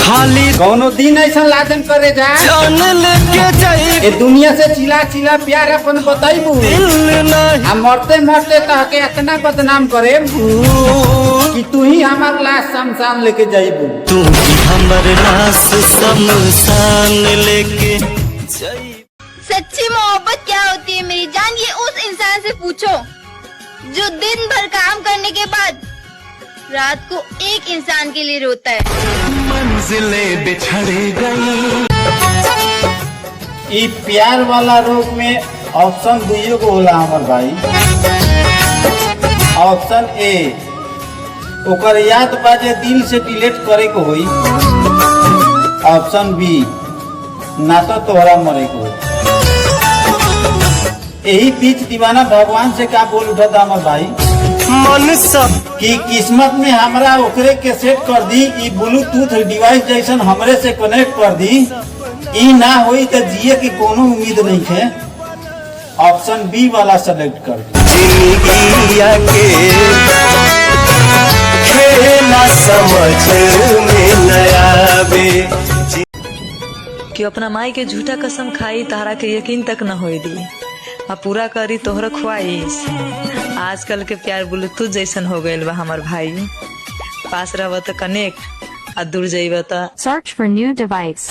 खाली कौनो दिन ऐसा लाजन करे जा जान लेके जाई ए दुनिया से चिला चिला प्यार अपन बताइबू दिल नहीं हम मरते मरते तहके इतना बदनाम करे कि तू ही हमार लाश शमशान लेके जाइबू। तू भी हमर लाश शमशान लेके जाई। सच्ची मोहब्बत क्या होती है मेरी जान, ये उस इंसान से पूछो जो दिन भर काम करने के बाद रात को एक इंसान के लिए रोता है। मंजिलें बिछड़ गई। ई प्यार वाला रोग में ऑप्शन दुइयो को होला हमर भाई। ऑप्शन ए ओकर याद बाजे दिल से डिलीट करे को होई। ऑप्शन बी ना तो तोहरा मरे को होई। यही बीच दीवाना भगवान से क्या बोल उठा था हमर भाई मन सब कि किस्मत में हमरा ओकरे के सेट कर दी, ई ब्लूटूथ डिवाइस जैसन हमरे से कनेक्ट कर दी, ई ना होई तो जिए की कोनो उम्मीद नहीं है। ऑप्शन बी वाला सेलेक्ट कर दी। जिंदगिया के खेला समझ में न आवे कि अपना माई के झूठा कसम खाई तहरा के यकीन तक न होई दी आ पूरा करी तोहरा ख्वाहिश। आजकल के प्यार ब्लूटूथ जैसन हो गइल बा हमार भाई, पास रहब तो कनेक्ट आ दूर जाइब तो Search for new device.